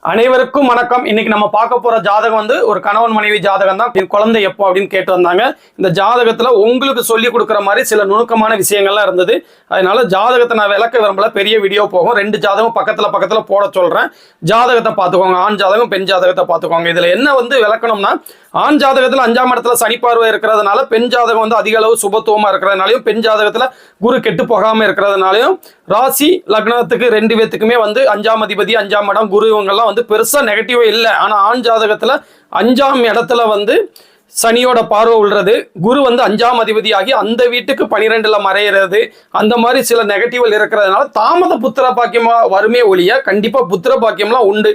அனைவருக்கும் வணக்கம். இன்னைக்கு நம்ம பார்க்க போற ஜாதகம் வந்து ஒரு கணவன் மனைவி ஜாதகம் தான். குழந்தை எப்போ அப்படின்னு கேட்டு வந்தாங்க. இந்த ஜாதகத்துல உங்களுக்கு சொல்லி கொடுக்குற மாதிரி சில நுணுக்கமான விஷயங்கள்லாம் இருந்தது. அதனால ஜாதகத்தை நான் விளக்க விரும்பல, பெரிய வீடியோ போகும். 2 ஜாதகம் பக்கத்துல போட சொல்றேன். ஜாதகத்தை பார்த்துக்கோங்க, ஆண் ஜாதகம் பெண் ஜாதகத்தை பார்த்துக்கோங்க. இதுல என்ன வந்து விளக்கணும்னா, ஆண் ஜாதகத்துல 5ஆம் இடத்துல சனி பார்வை இருக்கிறதுனால பெண் ஜாதகம் வந்து அதிக அளவு சுபத்துவமா இருக்கிறதுனாலையும், பெண் ஜாதகத்துல குரு கெட்டு போகாம இருக்கிறதுனாலையும், ராசி லக்னத்துக்கு 2 பேத்துக்குமே வந்து 5ஆம் அதிபதி 5ஆம் இடம் குரு இவங்கெல்லாம் வந்து பெருசா நெகட்டிவ் இல்லை. ஆனா ஆண் ஜாதகத்துல 5ஆம் இடத்துல வந்து சனியோட பார்வை உள்ளது, குரு வந்து 5ஆம் அதிபதி ஆகி அந்த வீட்டுக்கு 12ல மறையிறது, அந்த மாதிரி சில நெகட்டிவ் இருக்கிறதுனால தாமத புத்திர பாக்கியமா வருமே ஒழிய கண்டிப்பா புத்திர பாக்கியம்லாம் உண்டு.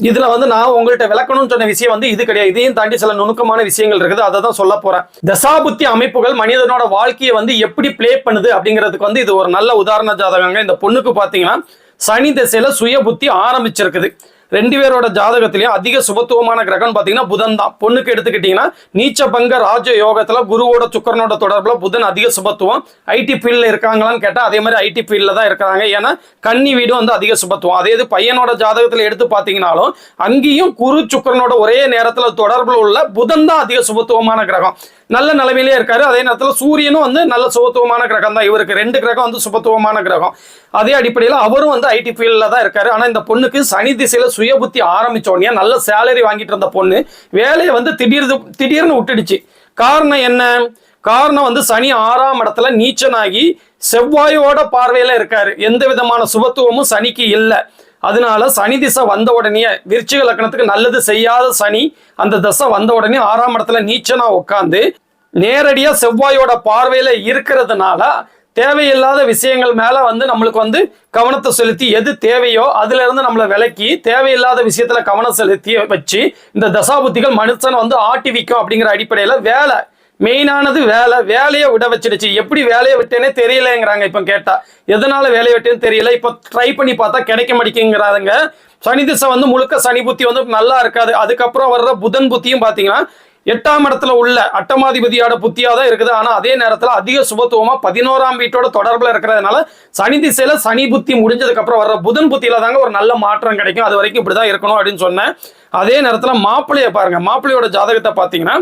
இதுல வந்து நான் உங்கள்கிட்ட விளக்கணும்னு சொன்ன விஷயம் வந்து இது கிடையாது. இதையும் தாண்டி சில நுணுக்கமான விஷயங்கள் இருக்குது, அதை தான் சொல்ல போறேன். தசாபுத்தி அமைப்புகள் மனிதனோட வாழ்க்கையை வந்து எப்படி பிளே பண்ணுது அப்படிங்கிறதுக்கு வந்து இது ஒரு நல்ல உதாரண ஜாதகங்க. இந்த பொண்ணுக்கு பாத்தீங்கன்னா சனி திசையில சுய புத்தி ஆரம்பிச்சிருக்குது. 2 பேரோட ஜாதகத்திலையும் அதிக சுபத்துவமான கிரகம் பாத்தீங்கன்னா புதன் தான். பொண்ணுக்கு எடுத்துக்கிட்டீங்கன்னா நீச்ச பங்க ராஜ யோகத்துல குருவோட சுக்கரனோட தொடர்புல புதன் அதிக சுபத்துவம். ஐடி ஃபீல்ட்ல இருக்காங்களான்னு கேட்டா அதே மாதிரி ஐடி ஃபீல்ட்ல தான் இருக்கிறாங்க. ஏன்னா கன்னி வீடும் வந்து அதிக சுபத்துவம். அதே இது பையனோட ஜாதகத்துல எடுத்து பாத்தீங்கன்னாலும் அங்கேயும் குரு சுக்கரனோட ஒரே நேரத்துல தொடர்புல உள்ள புதன் தான் அதிக சுபத்துவமான கிரகம். நல்ல நிலைமையிலே இருக்காரு. அதே நேரத்தில் சூரியனும் வந்து நல்ல சுபத்துவமான கிரகம் தான். இவருக்கு 2 கிரகம் வந்து சுபத்துவமான கிரகம். அதே அடிப்படையில் அவரும் வந்து ஐடி ஃபீல்டில் தான் இருக்காரு. ஆனால் இந்த பொண்ணுக்கு சனி திசையில சுய புத்தி ஆரம்பிச்ச உடனே நல்ல சேலரி வாங்கிட்டு இருந்த பொண்ணு வேலையை வந்து திடீர்னு விட்டுடுச்சு. காரணம் என்ன? காரணம் வந்து சனி 6ஆம் இடத்துல நீச்சனாகி செவ்வாயோட பார்வையில இருக்காரு. எந்த விதமான சுபத்துவமும் சனிக்கு இல்லை. அதனால சனி திசை வந்த உடனே விருச்சிக லக்னத்துக்கு நல்லது செய்யாத சனி அந்த திசை வந்த உடனே 6ஆம் இடத்துல நீச்சனா உட்காந்து நேரடியா செவ்வாயோட பார்வையில இருக்கிறதுனால தேவையில்லாத விஷயங்கள் மேல வந்து நம்மளுக்கு வந்து கவனத்தை செலுத்தி எது தேவையோ அதுல இருந்து நம்மளை விலக்கி தேவையில்லாத விஷயத்துல கவனம் செலுத்தி வச்சு இந்த தசாபுத்திகள் மனுஷன் வந்து ஆட்டிவிக்கும் அப்படிங்கிற அடிப்படையில வேலை மெயினானது வேலையை விட வச்சிடுச்சு. எப்படி வேலையை விட்டேனே தெரியலங்கிறாங்க. இப்ப கேட்டா எதனால வேலையை விட்டேன்னு தெரியல. இப்ப ட்ரை பண்ணி பார்த்தா கிடைக்க மாட்டேங்கிறாங்க. சனி திசை வந்து முழுக்க சனி புத்தி வந்து நல்லா இருக்காது. அதுக்கப்புறம் வர்ற புதன் புத்தியும் பாத்தீங்கன்னா 8ஆம் இடத்துல உள்ள அட்டமாதிபதியோட புத்தியா தான் இருக்குது. ஆனா அதே நேரத்துல அதிக சுபத்துவமா 11ஆம் வீட்டோட தொடர்புல இருக்கிறதுனால சனி திசையில சனி புத்தி முடிஞ்சதுக்கு அப்புறம் வர்ற புதன் புத்தியில தாங்க ஒரு நல்ல மாற்றம் கிடைக்கும். அது வரைக்கும் இப்படிதான் இருக்கணும் அப்படின்னு சொன்னேன். அதே நேரத்துல மாப்பிள்ளைய பாருங்க. மாப்பிள்ளையோட ஜாதகத்தை பாத்தீங்கன்னா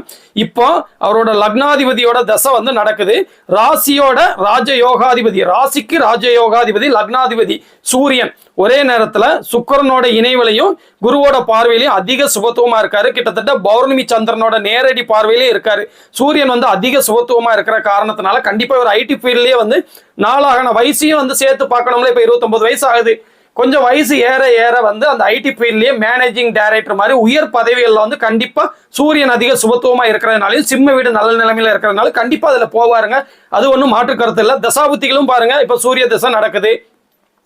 இப்போ அவரோட லக்னாதிபதியோட தசை வந்து நடக்குது. ராசியோட ராஜயோகாதிபதி, ராசிக்கு ராஜயோகாதிபதி லக்னாதிபதி சூரியன் ஒரே நேரத்துல சுக்கிரனோட இணைவிலையும் குருவோட பார்வையிலையும் அதிக சுபத்துவமா இருக்காரு. கிட்டத்தட்ட பௌர்ணமி சந்திரனோட நேரடி பார்வையிலேயே இருக்காரு. சூரியன் வந்து அதிக சுபத்துவமா இருக்கிற காரணத்தினால கண்டிப்பா ஒரு ஐடி ஃபீல்ட்லயே வந்து நாளாகன வயசையும் வந்து சேர்த்து பார்க்கணும்ல. இப்ப 29 வயசு ஆகுது. கொஞ்சம் வயசு ஏற வந்து அந்த ஐடி ஃபீல்ட்லயே மேனேஜிங் டைரக்டர் மாதிரி உயர் பதவிகள்ல வந்து கண்டிப்பா சூரியன் அதிக சுபத்துவமா இருக்கிறதுனாலையும் சிம்ம வீடு நல்ல நிலைமையில இருக்கிறதுனால கண்டிப்பா அதுல போவாருங்க. அது ஒன்றும் மாற்று கருத்து இல்லை. தசாபுத்திகளும் பாருங்க. இப்ப சூரிய தசை நடக்குது.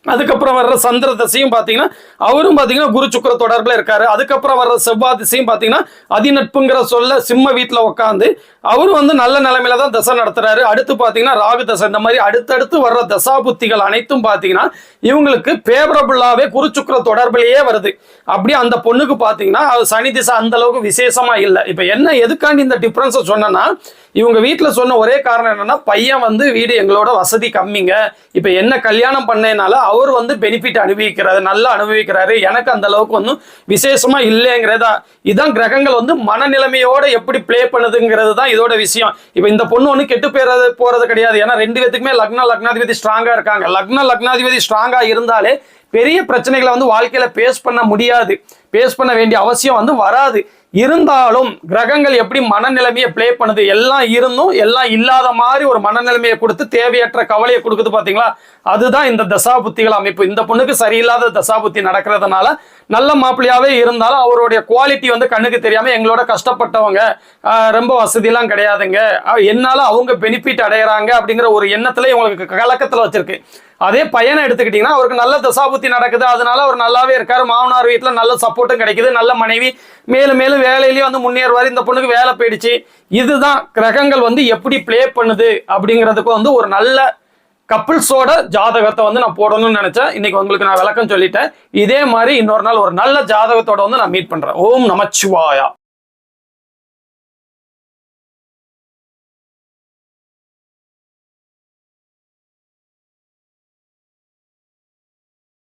அதுக்கப்புறம் வர்ற சந்திர தசையும் பாத்தீங்கன்னா அவரும் பாத்தீங்கன்னா குரு சுக்கிர தொடர்புல இருக்காரு. அதுக்கப்புறம் வர்ற செவ்வாய் திசையும் பாத்தீங்கன்னா அதிநட்புங்கிற சொல்ல சிம்ம வீட்டுல உட்காந்து அவரும் வந்து நல்ல நிலைமையில தான் தசை நடத்துறாரு. அடுத்து பாத்தீங்கன்னா ராகு தசை. இந்த மாதிரி அடுத்தடுத்து வர்ற தசாபுத்திகள் அனைத்தும் பாத்தீங்கன்னா இவங்களுக்கு பேவரபிளாவே குரு சுக்கிர தொடர்பிலேயே வருது. அப்படியே அந்த பொண்ணுக்கு பாத்தீங்கன்னா சனி திசை அந்த அளவுக்கு விசேஷமா இல்லை. இப்ப என்ன எதுக்காண்டி இந்த டிஃபரன்ஸை சொன்னா, இவங்க வீட்டுல சொன்ன ஒரே காரணம் என்னன்னா, பையன் வந்து வீடு எங்களோட வசதி கம்மிங்க, இப்ப என்ன கல்யாணம் பண்ணனால அவர் வந்து பெனிஃபிட் அனுபவிக்கிறாரு, நல்லா அனுபவிக்கிறாரு, எனக்கு அந்த அளவுக்கு ஒன்றும் விசேஷமா இல்லைங்கிறதா. இதான் கிரகங்கள் வந்து மனநிலைமையோட எப்படி பிளே பண்ணுதுங்கிறது தான் இதோட விஷயம். இப்ப இந்த பொண்ணு ஒண்ணு கெட்டு போறது கிடையாது. ஏன்னா 2 பேத்துக்குமே லக்னாதிபதி ஸ்ட்ராங்கா இருக்காங்க. லக்னாதிபதி ஸ்ட்ராங்கா இருந்தாலே பெரிய பிரச்சனைகளை வந்து வாழ்க்கையில பேஸ் பண்ண முடியாது, பேஸ் பண்ண வேண்டிய அவசியம் வந்து வராது. இருந்தாலும் கிரகங்கள் எப்படி மனநிலைமையை பிளே பண்ணுது, எல்லாம் இருந்தும் எல்லாம் இல்லாத மாதிரி ஒரு மனநிலைமையை கொடுத்து தேவையற்ற கவலையை கொடுக்குது பாத்தீங்களா. அதுதான் இந்த தசாபுத்திகள் அமைப்பு. இந்த பொண்ணுக்கு சரியில்லாத தசாபுத்தி நடக்கிறதுனால நல்ல மாப்பிள்ளையாவே இருந்தாலும் அவருடைய குவாலிட்டி வந்து கண்ணுக்கு தெரியாம எங்களோட கஷ்டப்பட்டவங்க, ரொம்ப வசதியெல்லாம் கிடையாதுங்க, என்னால அவங்க பெனிஃபிட் அடைகிறாங்க அப்படிங்கிற ஒரு எண்ணத்துல இவங்களுக்கு கலக்கத்துல வச்சிருக்கு. அதே பையனை எடுத்துக்கிட்டீங்கன்னா அவருக்கு நல்ல தசாபுத்தி நடக்குது. அதனால அவர் நல்லாவே இருக்காரு. மாமனார் வீட்டுல நல்ல சப்போர்ட்டும் கிடைக்குது. நல்ல மனைவி, மேலும் மேலும் வேலையிலேயே வந்து முன்னேறுவாரு. இந்த பொண்ணுக்கு வேலை போயிடுச்சு. இதுதான் கிரகங்கள் வந்து எப்படி பிளே பண்ணுது அப்படிங்கிறதுக்கு வந்து ஒரு நல்ல கப்பிள்ஸோட ஜாதகத்தை வந்து நான் போடணும்னு நினைச்சேன். இன்னைக்கு உங்களுக்கு நான் விளக்கம் சொல்லிட்டேன். இதே மாதிரி இன்னொரு நாள் ஒரு நல்ல ஜாதகத்தோட வந்து நான் மீட் பண்றேன். ஓம் நமச்சிவாயா.